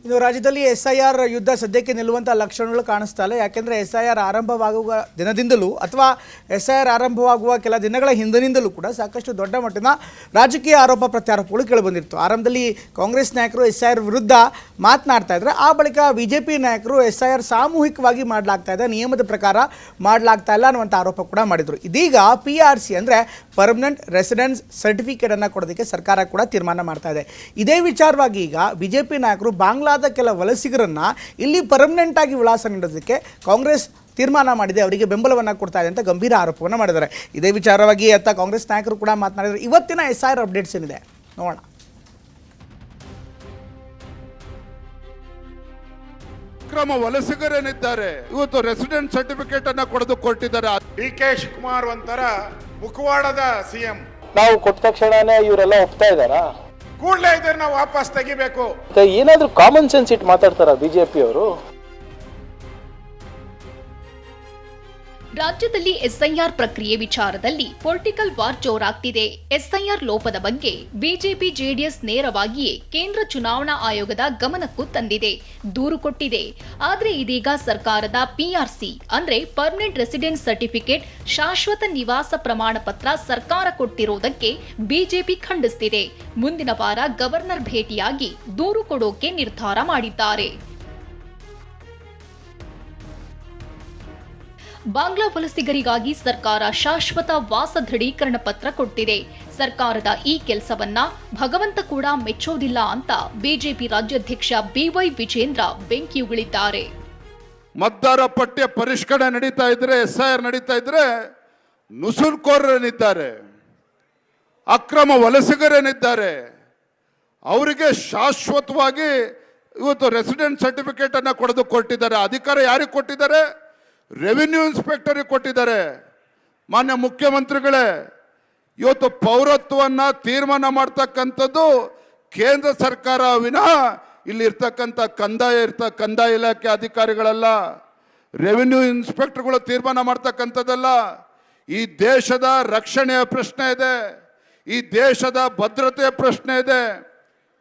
ಇನ್ನು ರಾಜ್ಯದಲ್ಲಿ SIR ಯುದ್ಧ ಸದ್ಯಕ್ಕೆ ನಿಲ್ಲುವಂಥ ಲಕ್ಷಣಗಳು ಕಾಣಿಸ್ತಾ ಇಲ್ಲ. ಯಾಕೆಂದರೆ SIR ಆರಂಭವಾಗುವ ದಿನದಿಂದಲೂ ಅಥವಾ SIR ಆರಂಭವಾಗುವ ಕೆಲ ದಿನಗಳ ಹಿಂದಿನಿಂದಲೂ ಕೂಡ ಸಾಕಷ್ಟು ದೊಡ್ಡ ಮಟ್ಟಿನ ರಾಜಕೀಯ ಆರೋಪ ಪ್ರತ್ಯಾರೋಪಗಳು ಕೇಳಿಬಂದಿತ್ತು. ಆರಂಭದಲ್ಲಿ ಕಾಂಗ್ರೆಸ್ ನಾಯಕರು SIR ವಿರುದ್ಧ ಮಾತನಾಡ್ತಾ ಇದ್ದಾರೆ. ಆ ಬಳಿಕ BJP ನಾಯಕರು SIR ಸಾಮೂಹಿಕವಾಗಿ ಮಾಡಲಾಗ್ತಾ ಇದೆ, ನಿಯಮದ ಪ್ರಕಾರ ಮಾಡಲಾಗ್ತಾ ಇಲ್ಲ ಅನ್ನುವಂಥ ಆರೋಪ ಕೂಡ ಮಾಡಿದರು. ಇದೀಗ PRC ಅಂದರೆ ಪರ್ಮನೆಂಟ್ ರೆಸಿಡೆನ್ಸ್ ಸರ್ಟಿಫಿಕೇಟನ್ನು ಕೊಡೋದಕ್ಕೆ ಸರ್ಕಾರ ಕೂಡ ತೀರ್ಮಾನ ಮಾಡ್ತಾ ಇದೆ. ಇದೇ ವಿಚಾರವಾಗಿ ಈಗ BJP ನಾಯಕರು ಬಾಂಗ್ಲಾದ ಕೆಲ ವಲಸಿಗರನ್ನು ಇಲ್ಲಿ ಪರ್ಮನೆಂಟ್ ಆಗಿ ವಿಳಾಸ ನೀಡೋದಕ್ಕೆ ಕಾಂಗ್ರೆಸ್ ತೀರ್ಮಾನ ಮಾಡಿದೆ, ಅವರಿಗೆ ಬೆಂಬಲವನ್ನು ಕೊಡ್ತಾ ಇದೆ ಅಂತ ಗಂಭೀರ ಆರೋಪವನ್ನು ಮಾಡಿದ್ದಾರೆ. ಇದೇ ವಿಚಾರವಾಗಿ ಕಾಂಗ್ರೆಸ್ ನಾಯಕರು ಕೂಡ ಮಾತನಾಡಿದ್ದಾರೆ. ಇವತ್ತಿನ SIR ಅಪ್ಡೇಟ್ಸ್ ಏನಿದೆ ನೋಡೋಣ. ಅಕ್ರಮ ವಲಸಿಗರೇನಿದ್ದಾರೆ ಇವತ್ತು ರೆಸಿಡೆಂಟ್ ಸರ್ಟಿಫಿಕೇಟ್ ಅನ್ನ ಕೊಟ್ಟಿದ್ದಾರೆ. DK ಶಿವಕುಮಾರ್ ಒಂಥರ ಮುಖವಾಡದ CM. ನಾವು ಕೊಟ್ಟ ತಕ್ಷಣನೇ ಇವರೆಲ್ಲ ಒಪ್ತಾ ಇದ್ದಾರಾ? ಕೂಡಲೇ ಇದನ್ನ ವಾಪಸ್ ತೆಗಿಬೇಕು. ಏನಾದ್ರೂ ಕಾಮನ್ ಸೆನ್ಸ್ ಇಟ್ಟು ಮಾತಾಡ್ತಾರ BJP ಅವರು? ರಾಜ್ಯದಲ್ಲಿ SIR ಪ್ರಕ್ರಿಯೆ ವಿಚಾರದಲ್ಲಿ ಪೊಲಿಟಿಕಲ್ ವಾರ್ ಜೋರಾಗ್ತಿದೆ. SIR ಲೋಪದ ಬಗ್ಗೆ ಬಿಜೆಪಿ ಜೆಡಿಎಸ್ ನೇರವಾಗಿಯೇ ಕೇಂದ್ರ ಚುನಾವಣಾ ಆಯೋಗದ ಗಮನಕ್ಕೂ ತಂದಿದೆ, ದೂರು ಕೊಟ್ಟಿದೆ. ಆದರೆ ಇದೀಗ ಸರ್ಕಾರದ PRC ಅಂದ್ರೆ ಪರ್ಮನೆಂಟ್ ರೆಸಿಡೆನ್ಸ್ ಸರ್ಟಿಫಿಕೇಟ್ ಶಾಶ್ವತ ನಿವಾಸ ಪ್ರಮಾಣ ಪತ್ರ ಸರ್ಕಾರ ಕೊಟ್ಟಿರುವುದಕ್ಕೆ ಬಿಜೆಪಿ ಖಂಡಿಸುತ್ತಿದೆ. ಮುಂದಿನ ವಾರ ಗವರ್ನರ್ ಭೇಟಿಯಾಗಿ ದೂರು ಕೊಡೋಕೆ ನಿರ್ಧಾರ ಮಾಡಿದ್ದಾರೆ. ಬಾಂಗ್ಲಾ ವಲಸಿಗರಿಗಾಗಿ ಸರ್ಕಾರ ಶಾಶ್ವತ ವಾಸ ದೃಢೀಕರಣ ಪತ್ರ ಕೊಟ್ಟಿದೆ. ಸರ್ಕಾರದ ಈ ಕೆಲಸವನ್ನ ಭಗವಂತ ಕೂಡ ಮೆಚ್ಚೋದಿಲ್ಲ ಅಂತ ಬಿಜೆಪಿ ರಾಜ್ಯಾಧ್ಯಕ್ಷ BY ವಿಜೇಂದ್ರ ಬೆಂಕಿಯುಗಳಿದ್ದಾರೆ. ಮತದಾರ ಪಟ್ಟಿಯ ಪರಿಷ್ಕರಣೆ ನಡೀತಾ ಇದ್ರೆ, SIR ನಡೀತಾ ಇದ್ರೆ ನುಸುಳುಕೋರರೇನಿದ್ದಾರೆ, ಅಕ್ರಮ ವಲಸಿಗರೇನಿದ್ದಾರೆ, ಅವರಿಗೆ ಶಾಶ್ವತವಾಗಿ ಇವತ್ತು ರೆಸಿಡೆಂಟ್ ಸರ್ಟಿಫಿಕೇಟ್ ಅನ್ನ ಕೊಟ್ಟಿದ್ದಾರೆ. ಅಧಿಕಾರ ಯಾರಿಗೆ ಕೊಟ್ಟಿದ್ದಾರೆ? ರೆವಿನ್ಯೂ ಇನ್ಸ್ಪೆಕ್ಟರಿಗೆ ಕೊಟ್ಟಿದ್ದಾರೆ. ಮಾನ್ಯ ಮುಖ್ಯಮಂತ್ರಿಗಳೇ, ಇವತ್ತು ಪೌರತ್ವವನ್ನು ತೀರ್ಮಾನ ಮಾಡ್ತಕ್ಕಂಥದ್ದು ಕೇಂದ್ರ ಸರ್ಕಾರ ವಿನಃ ಇಲ್ಲಿ ಇರ್ತಕ್ಕಂಥ ಕಂದಾಯ ಇಲಾಖೆ ಅಧಿಕಾರಿಗಳಲ್ಲ, ರೆವಿನ್ಯೂ ಇನ್ಸ್ಪೆಕ್ಟರ್ಗಳು ತೀರ್ಮಾನ ಮಾಡ್ತಕ್ಕಂಥದ್ದಲ್ಲ. ಈ ದೇಶದ ರಕ್ಷಣೆಯ ಪ್ರಶ್ನೆ ಇದೆ, ಈ ದೇಶದ ಭದ್ರತೆಯ ಪ್ರಶ್ನೆ ಇದೆ.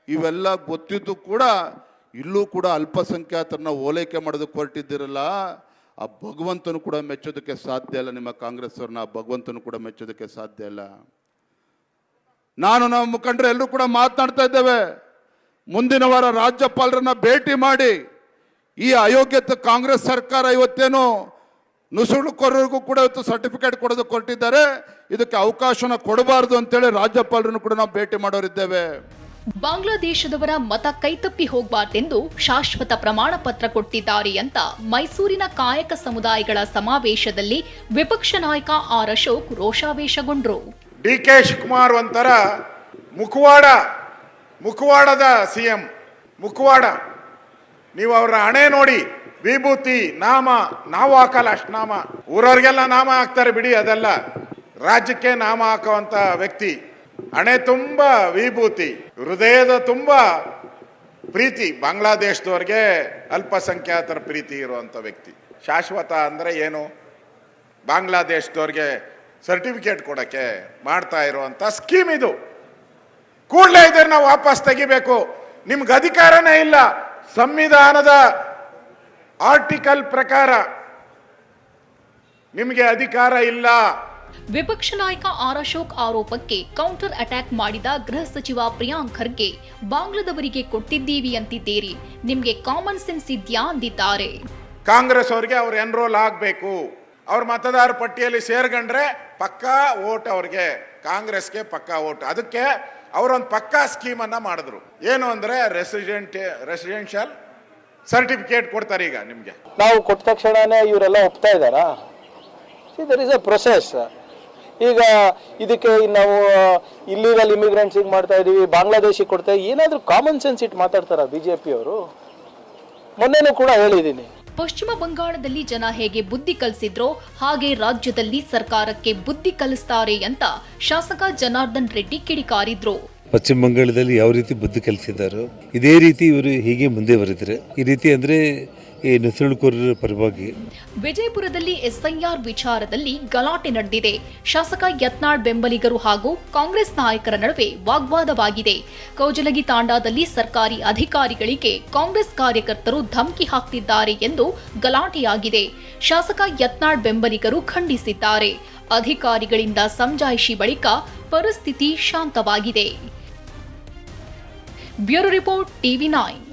ಇವೆಲ್ಲ ಗೊತ್ತಿದ್ದು ಕೂಡ ಇಲ್ಲೂ ಕೂಡ ಅಲ್ಪಸಂಖ್ಯಾತರನ್ನ ಓಲೈಕೆ ಮಾಡೋದಕ್ಕೆ ಹೊರಟಿದ್ದೀರಲ್ಲ, ಆ ಭಗವಂತನು ಕೂಡ ಮೆಚ್ಚೋದಕ್ಕೆ ಸಾಧ್ಯ ಇಲ್ಲ. ನಿಮ್ಮ ಕಾಂಗ್ರೆಸ್ ಅವ್ರನ್ನ ಭಗವಂತನು ಕೂಡ ಮೆಚ್ಚೋದಕ್ಕೆ ಸಾಧ್ಯ ಇಲ್ಲ. ನಾವು ಮುಖಂಡರು ಎಲ್ಲರೂ ಕೂಡ ಮಾತನಾಡ್ತಾ ಇದ್ದೇವೆ. ಮುಂದಿನ ವಾರ ರಾಜ್ಯಪಾಲರನ್ನ ಭೇಟಿ ಮಾಡಿ ಈ ಅಯೋಗ್ಯತೆ ಕಾಂಗ್ರೆಸ್ ಸರ್ಕಾರ ಇವತ್ತೇನು ನುಸುಳುಕೋರರಿಗೂ ಕೂಡ ಇವತ್ತು ಸರ್ಟಿಫಿಕೇಟ್ ಕೊಡೋದಕ್ಕೆ ಹೊರಟಿದ್ದಾರೆ, ಇದಕ್ಕೆ ಅವಕಾಶನ ಕೊಡಬಾರ್ದು ಅಂತೇಳಿ ರಾಜ್ಯಪಾಲರನ್ನು ಕೂಡ ನಾವು ಭೇಟಿ ಮಾಡೋರಿದ್ದೇವೆ. ಬಾಂಗ್ಲಾದೇಶದವರ ಮತ ಕೈತಪ್ಪಿ ಹೋಗಬಾರ್ದೆಂದು ಶಾಶ್ವತ ಪ್ರಮಾಣ ಪತ್ರ ಕೊಟ್ಟಿದ್ದಾರೆ ಅಂತ ಮೈಸೂರಿನ ಕಾಯಕ ಸಮುದಾಯಗಳ ಸಮಾವೇಶದಲ್ಲಿ ವಿಪಕ್ಷ ನಾಯಕ ಆರ್ ಅಶೋಕ್ ರೋಷಾವೇಶಗೊಂಡ್ರು. DK ಶಿವಕುಮಾರ್ ಒಂಥರ ಮುಖವಾಡದ CM. ಮುಖವಾಡ, ನೀವು ಅವರ ಹಣೆ ನೋಡಿ, ವಿಭೂತಿ ನಾಮ ನಾವು ಹಾಕಲ್ಲ, ಅಷ್ಟು ನಾಮ ಊರವ್ರಿಗೆಲ್ಲ ನಾಮ ಹಾಕ್ತಾರೆ ಬಿಡಿ, ಅದೆಲ್ಲ ರಾಜ್ಯಕ್ಕೆ ನಾಮ ಹಾಕುವಂತ ವ್ಯಕ್ತಿ. ಹಣೆ ತುಂಬ ವಿಭೂತಿ, ಹೃದಯದ ತುಂಬ ಪ್ರೀತಿ, ಬಾಂಗ್ಲಾದೇಶದವ್ರಿಗೆ ಅಲ್ಪಸಂಖ್ಯಾತರ ಪ್ರೀತಿ ಇರುವಂಥ ವ್ಯಕ್ತಿ. ಶಾಶ್ವತ ಅಂದರೆ ಏನು? ಬಾಂಗ್ಲಾದೇಶದವ್ರಿಗೆ ಸರ್ಟಿಫಿಕೇಟ್ ಕೊಡೋಕ್ಕೆ ಮಾಡ್ತಾ ಇರುವಂಥ ಸ್ಕೀಮ್ ಇದು. ಕೂಡಲೇ ಇದನ್ನ ವಾಪಸ್ ತೆಗಿಬೇಕು. ನಿಮ್ಗೆ ಅಧಿಕಾರನೇ ಇಲ್ಲ. ಸಂವಿಧಾನದ ಆರ್ಟಿಕಲ್ ಪ್ರಕಾರ ನಿಮಗೆ ಅಧಿಕಾರ ಇಲ್ಲ. ವಿಪಕ್ಷ ನಾಯಕ ಆರ್ ಅಶೋಕ್ ಆರೋಪಕ್ಕೆ ಕೌಂಟರ್ ಅಟ್ಯಾಕ್ ಮಾಡಿದ ಗೃಹ ಸಚಿವ ಪ್ರಿಯಾಂಕ್ ಖರ್ಗೆ, ಬಾಂಗ್ಲಾದವರಿಗೆ ಕೊಟ್ಟಿದ್ದೀವಿ ಅಂತಿದ್ದೀರಿ, ನಿಮ್ಗೆ ಕಾಮನ್ ಸೆನ್ಸ್ ಇದೆಯಾ ಅಂದಿದ್ದಾರೆ. ಕಾಂಗ್ರೆಸ್ ಅವರಿಗೆ ಅವ್ರು ಎನ್ರೋಲ್ ಆಗಬೇಕು, ಅವ್ರ ಮತದಾರ ಪಟ್ಟಿಯಲ್ಲಿ ಸೇರ್ಕೊಂಡ್ರೆ ಪಕ್ಕಾ ವೋಟ್ ಅವ್ರಿಗೆ, ಕಾಂಗ್ರೆಸ್ಗೆ ಪಕ್ಕಾ ವೋಟ್. ಅದಕ್ಕೆ ಅವರೊಂದು ಪಕ್ಕಾ ಸ್ಕೀಮ್ ಅನ್ನ ಮಾಡಿದ್ರು. ಏನು ಅಂದ್ರೆ ರೆಸಿಡೆನ್ಷಿಯಲ್ ಸರ್ಟಿಫಿಕೇಟ್ ಕೊಡ್ತಾರೆ ಈಗ ನಿಮ್ಗೆ. ನಾವು ಕೊಟ್ಟ ತಕ್ಷಣನೇ ಇವರೆಲ್ಲ ಒಪ್ತಾ ಇದ್ದಾರಾ? There is a process. ಈಗ ಇದಕ್ಕೆ ನಾವು ಇಲ್ಲಿಗಲ್ ಇಮಿಗ್ರೆಂಟ್ಸ್ ಮಾಡ್ತಾ ಇದೀವಿ, ಬಾಂಗ್ಲಾದೇಶಿಗೆ ಕೊಡ್ತಾ ಇದೀವಿ, ಏನಾದ್ರೂ ಕಾಮನ್ ಸೆನ್ಸ್ ಇಟ್ಟು ಮಾತಾಡ್ತಾರ BJP ಅವರು? ಮೊನ್ನೆನೂ ಕೂಡ ಹೇಳಿದ್ದೀನಿ. ಪಶ್ಚಿಮ ಬಂಗಾಳದಲ್ಲಿ ಜನ ಹೇಗೆ ಬುದ್ಧಿ ಕಲಿಸಿದ್ರೋ ಹಾಗೆ ರಾಜ್ಯದಲ್ಲಿ ಸರ್ಕಾರಕ್ಕೆ ಬುದ್ಧಿ ಕಲಿಸ್ತಾರೆ ಅಂತ ಶಾಸಕ ಜನಾರ್ದನ್ ರೆಡ್ಡಿ ಕಿಡಿಕಾರಿದ್ರು. ಪಶ್ಚಿಮ ಬಂಗಾಳದಲ್ಲಿ ಯಾವ ರೀತಿ ಬುದ್ಧಿ ಕಲಿಸಿದ್ದಾರೋ ಇದೇ ರೀತಿ ಇವರು ಹೀಗೆ ಮುಂದೆ ಬರೆದ್ರೆ, ಈ ರೀತಿ ಅಂದರೆ ಈ ನುಸುಳುಕೋರರ ಪರವಾಗಿ. ವಿಜಯಪುರದಲ್ಲಿ ಎಸ್ಐಆರ್ ವಿಚಾರದಲ್ಲಿ ಗಲಾಟೆ ನಡೆದಿದೆ. ಶಾಸಕ ಯತ್ನಾಳ್ ಬೆಂಬಲಿಗರು ಹಾಗೂ ಕಾಂಗ್ರೆಸ್ ನಾಯಕರ ನಡುವೆ ವಾಗ್ವಾದವಾಗಿದೆ. ಕೌಜಲಗಿ ತಾಂಡಾದಲ್ಲಿ ಸರ್ಕಾರಿ ಅಧಿಕಾರಿಗಳಿಗೆ ಕಾಂಗ್ರೆಸ್ ಕಾರ್ಯಕರ್ತರು ಧಮಕಿ ಹಾಕ್ತಿದ್ದಾರೆ ಎಂದು ಗಲಾಟೆಯಾಗಿದೆ. ಶಾಸಕ ಯತ್ನಾಳ್ ಬೆಂಬಲಿಗರು ಖಂಡಿಸಿದ್ದಾರೆ. ಅಧಿಕಾರಿಗಳಿಂದ ಸಮಜಾಯಿಷಿ ಬಳಿಕ ಪರಿಸ್ಥಿತಿ ಶಾಂತವಾಗಿದೆ. Bureau report ಟಿವಿ9.